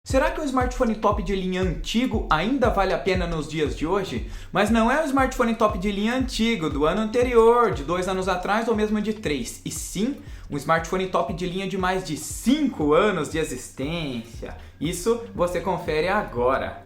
Será que o smartphone top de linha antigo ainda vale a pena nos dias de hoje? Mas não é o smartphone top de linha antigo, do ano anterior, de 2 anos atrás ou mesmo de 3, e sim um smartphone top de linha de mais de 5 anos de existência. Isso você confere agora.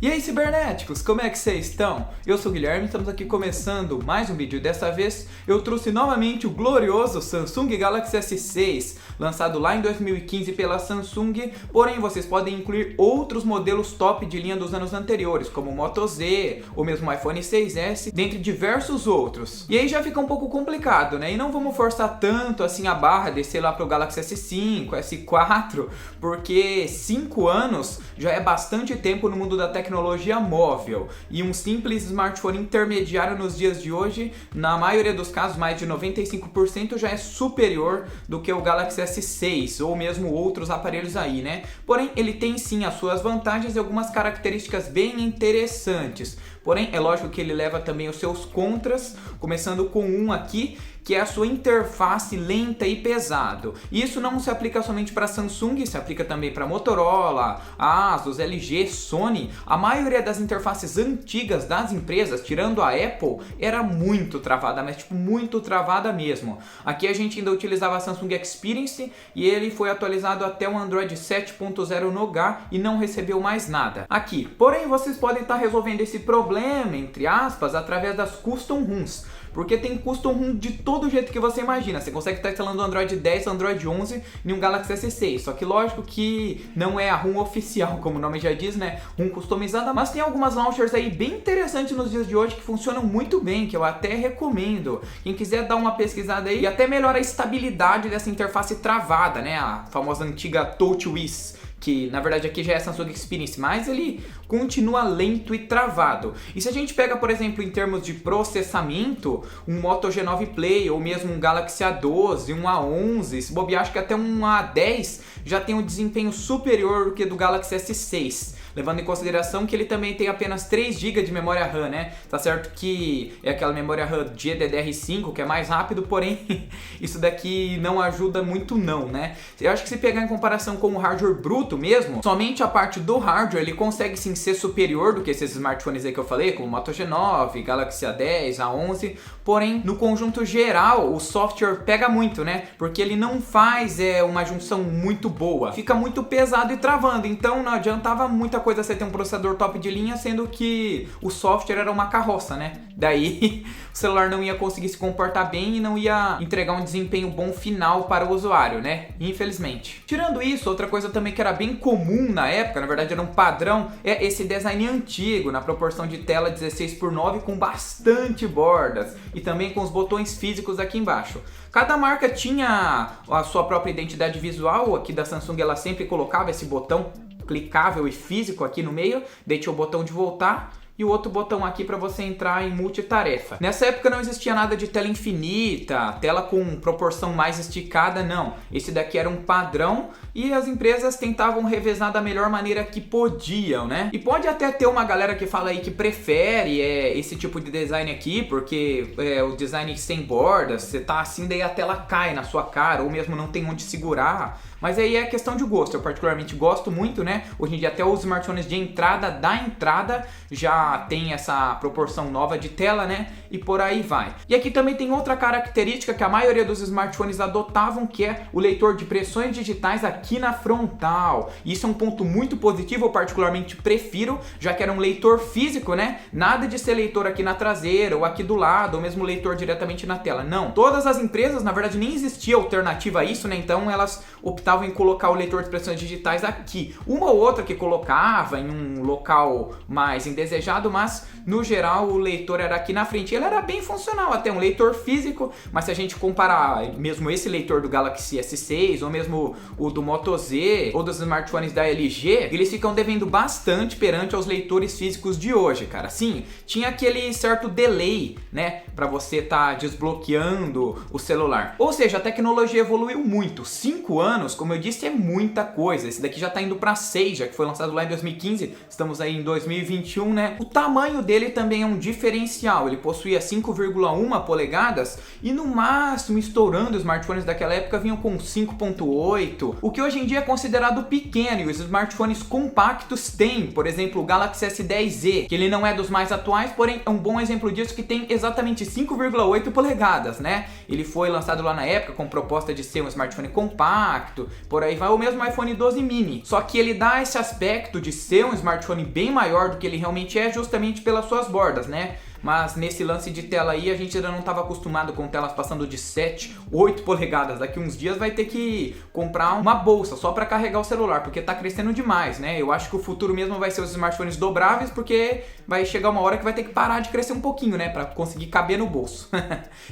E aí, cibernéticos, como é que vocês estão? Eu sou o Guilherme, estamos aqui começando mais um vídeo. Dessa vez eu trouxe novamente o glorioso Samsung Galaxy S6, lançado lá em 2015 pela Samsung, porém vocês podem incluir outros modelos top de linha dos anos anteriores, como o Moto Z, ou mesmo o iPhone 6S, dentre diversos outros. E aí já fica um pouco complicado, né? E não vamos forçar tanto assim a barra, descer lá para o Galaxy S5, S4, porque 5 anos já é bastante tempo no mundo da tecnologia móvel, e um simples smartphone intermediário nos dias de hoje, na maioria dos casos, mais de 95% já é superior do que o Galaxy S6 ou mesmo outros aparelhos aí, né? Porém, ele tem sim as suas vantagens e algumas características bem interessantes. Porém, é lógico que ele leva também os seus contras, começando com um aqui, que é a sua interface lenta e pesado. Isso não se aplica somente para Samsung, se aplica também para Motorola, Asus, LG, Sony. A maioria das interfaces antigas das empresas, tirando a Apple, era muito travada, mas tipo muito travada mesmo. Aqui a gente ainda utilizava a Samsung Experience e ele foi atualizado até o Android 7.0 Nougat e não recebeu mais nada. Aqui, porém, vocês podem estar resolvendo esse problema, entre aspas, através das Custom ROMs. Porque tem custom ROM de todo jeito que você imagina. Você consegue estar instalando o Android 10, Android 11 em um Galaxy S6. Só que lógico que não é a ROM oficial, como o nome já diz, né? ROM customizada. Mas tem algumas launchers aí bem interessantes nos dias de hoje que funcionam muito bem, que eu até recomendo. Quem quiser dar uma pesquisada aí, e até melhora a estabilidade dessa interface travada, né? A famosa antiga TouchWiz, que na verdade aqui já é Samsung Experience, mas ele continua lento e travado. E se a gente pega, por exemplo, em termos de processamento, um Moto G9 Play ou mesmo um Galaxy A12, um A11, se bobear, acho que até um A10 já tem um desempenho superior do que do Galaxy S6. Levando em consideração que ele também tem apenas 3 GB de memória RAM, né? Tá certo que é aquela memória RAM GDDR5, que é mais rápido, porém isso daqui não ajuda muito não, né? Eu acho que se pegar em comparação com o hardware bruto mesmo, somente a parte do hardware ele consegue sim ser superior do que esses smartphones aí que eu falei, como o Moto G9, Galaxy A10, A11, porém no conjunto geral o software pega muito, né? Porque ele não faz uma junção muito boa, fica muito pesado e travando, então não adiantava muita coisa você ter um processador top de linha, sendo que o software era uma carroça, né? Daí o celular não ia conseguir se comportar bem e não ia entregar um desempenho bom final para o usuário, né? Infelizmente. Tirando isso, outra coisa também que era bem comum na época, na verdade era um padrão, é esse design antigo, na proporção de tela 16:9 com bastante bordas e também com os botões físicos aqui embaixo. Cada marca tinha a sua própria identidade visual. Aqui da Samsung ela sempre colocava esse botão clicável e físico aqui no meio, daí tinha o botão de voltar e o outro botão aqui para você entrar em multitarefa. Nessa época não existia nada de tela infinita, tela com proporção mais esticada, não. Esse daqui era um padrão e as empresas tentavam revezar da melhor maneira que podiam, né? E pode até ter uma galera que fala aí que prefere esse tipo de design aqui, porque o design sem bordas, você tá assim, daí a tela cai na sua cara, ou mesmo não tem onde segurar. Mas aí é questão de gosto, eu particularmente gosto muito, né? Hoje em dia até os smartphones de entrada da entrada já tem essa proporção nova de tela, né? E por aí vai. E aqui também tem outra característica que a maioria dos smartphones adotavam, que é o leitor de impressões digitais aqui na frontal. Isso é um ponto muito positivo, eu particularmente prefiro, já que era um leitor físico, né? Nada de ser leitor aqui na traseira ou aqui do lado, ou mesmo leitor diretamente na tela. Não, todas as empresas, na verdade, nem existia alternativa a isso, né? Então elas optavam em colocar o leitor de impressões digitais aqui. Uma ou outra que colocava em um local mais indesejado, mas no geral o leitor era aqui na frente. Ele era bem funcional, até um leitor físico, mas se a gente comparar mesmo esse leitor do Galaxy S6 ou mesmo o do Moto Z ou dos smartphones da LG, eles ficam devendo bastante perante aos leitores físicos de hoje, cara. Sim, tinha aquele certo delay, né, para você tá desbloqueando o celular. Ou seja, a tecnologia evoluiu muito. 5 anos, como eu disse, é muita coisa. Esse daqui já tá indo para 6, já que foi lançado lá em 2015, estamos aí em 2021, né? O tamanho dele também é um diferencial, ele possuía 5,1 polegadas e no máximo, estourando, os smartphones daquela época vinham com 5,8, o que hoje em dia é considerado pequeno, e os smartphones compactos têm, por exemplo, o Galaxy S10e, que ele não é dos mais atuais, porém é um bom exemplo disso, que tem exatamente 5,8 polegadas, né? Ele foi lançado lá na época com proposta de ser um smartphone compacto, por aí vai, o mesmo iPhone 12 mini, só que ele dá esse aspecto de ser um smartphone bem maior do que ele realmente é, justamente pelas suas bordas, né? Mas nesse lance de tela aí a gente ainda não estava acostumado com telas passando de 7, 8 polegadas. Daqui uns dias vai ter que comprar uma bolsa só para carregar o celular, porque tá crescendo demais, né? Eu acho que o futuro mesmo vai ser os smartphones dobráveis, porque vai chegar uma hora que vai ter que parar de crescer um pouquinho, né? Para conseguir caber no bolso.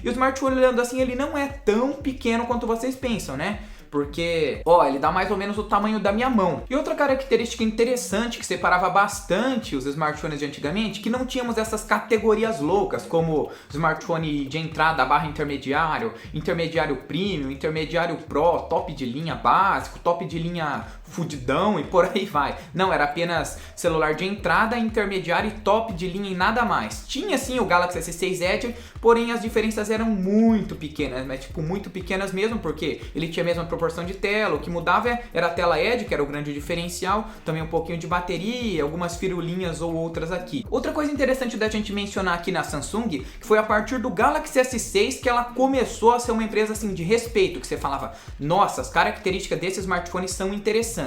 E o smartphone, olhando assim, ele não é tão pequeno quanto vocês pensam, né? Porque, ó, ele dá mais ou menos o tamanho da minha mão. E outra característica interessante que separava bastante os smartphones de antigamente, que não tínhamos essas categorias loucas, como smartphone de entrada barra intermediário, intermediário premium, intermediário pro, top de linha básico, top de linha fudidão e por aí vai. Não, era apenas celular de entrada, intermediário e top de linha e nada mais. Tinha sim o Galaxy S6 Edge, porém as diferenças eram muito pequenas, mas tipo muito pequenas mesmo, porque ele tinha a mesma proporção de tela, o que mudava era a tela Edge, que era o grande diferencial, também um pouquinho de bateria, algumas firulinhas ou outras aqui. Outra coisa interessante da gente mencionar aqui na Samsung, que foi a partir do Galaxy S6 que ela começou a ser uma empresa assim de respeito, que você falava, nossa, as características desses smartphones são interessantes.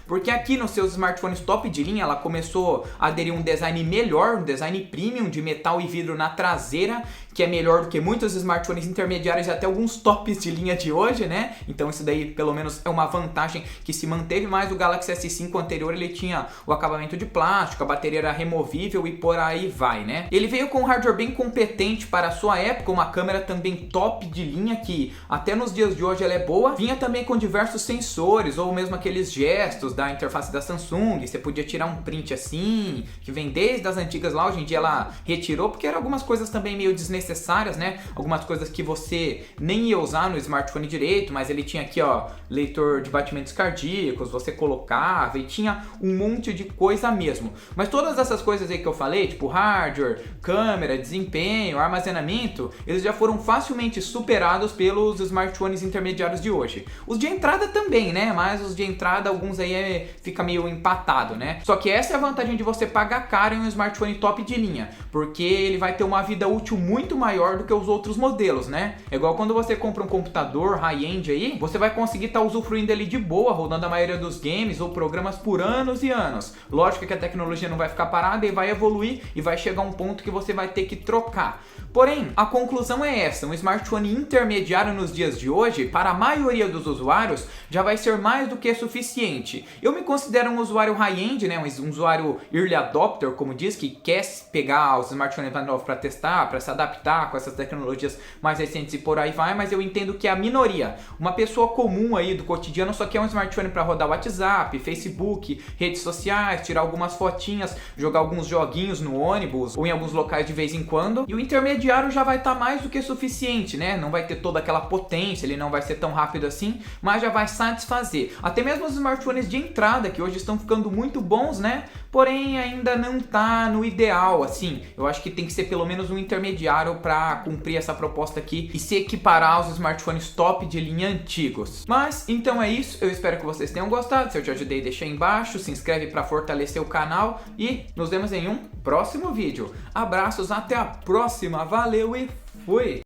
Porque aqui nos seus smartphones top de linha ela começou a aderir um design melhor, um design premium de metal e vidro na traseira, que é melhor do que muitos smartphones intermediários e até alguns tops de linha de hoje, né? Então isso daí pelo menos é uma vantagem que se manteve mais. O Galaxy S5 anterior ele tinha o acabamento de plástico, a bateria era removível e por aí vai, né? Ele veio com um hardware bem competente para a sua época, uma câmera também top de linha que até nos dias de hoje ela é boa. Vinha também com diversos sensores ou mesmo aqueles gestos da interface da Samsung, você podia tirar um print assim, que vem desde as antigas lá, hoje em dia ela retirou porque eram algumas coisas também meio desnecessárias, né? Algumas coisas que você nem ia usar no smartphone direito, mas ele tinha aqui, ó, leitor de batimentos cardíacos, você colocava e tinha um monte de coisa mesmo. Mas todas essas coisas aí que eu falei, tipo hardware, câmera, desempenho, armazenamento, eles já foram facilmente superados pelos smartphones intermediários de hoje. Os de entrada também, né? Mas os de entrada, alguns aí fica meio empatado, né? Só que essa é a vantagem de você pagar caro em um smartphone top de linha, porque ele vai ter uma vida útil muito maior do que os outros modelos, né? É igual quando você compra um computador high-end aí, você vai conseguir estar usufruindo ele de boa, rodando a maioria dos games ou programas por anos e anos. Lógico que a tecnologia não vai ficar parada e vai evoluir e vai chegar um ponto que você vai ter que trocar. Porém, a conclusão é essa, um smartphone intermediário nos dias de hoje, para a maioria dos usuários, já vai ser mais do que suficiente. Eu me considero um usuário high-end, né? Um usuário early adopter, como diz, que quer pegar os smartphones mais novos para testar, para se adaptar com essas tecnologias mais recentes e por aí vai, mas eu entendo que é a minoria. Uma pessoa comum aí do cotidiano só quer um smartphone para rodar WhatsApp, Facebook, redes sociais, tirar algumas fotinhas, jogar alguns joguinhos no ônibus ou em alguns locais de vez em quando. E o intermediário já vai estar mais do que suficiente, né? Não vai ter toda aquela potência, ele não vai ser tão rápido assim, mas já vai satisfazer. Até mesmo os smartphones de entrada, que hoje estão ficando muito bons, né? Porém, ainda não tá no ideal, assim. Eu acho que tem que ser pelo menos um intermediário para cumprir essa proposta aqui e se equiparar aos smartphones top de linha antigos. Mas, então é isso. Eu espero que vocês tenham gostado. Se eu te ajudei, deixa aí embaixo. Se inscreve para fortalecer o canal e nos vemos em um próximo vídeo. Abraços, até a próxima. Valeu e fui!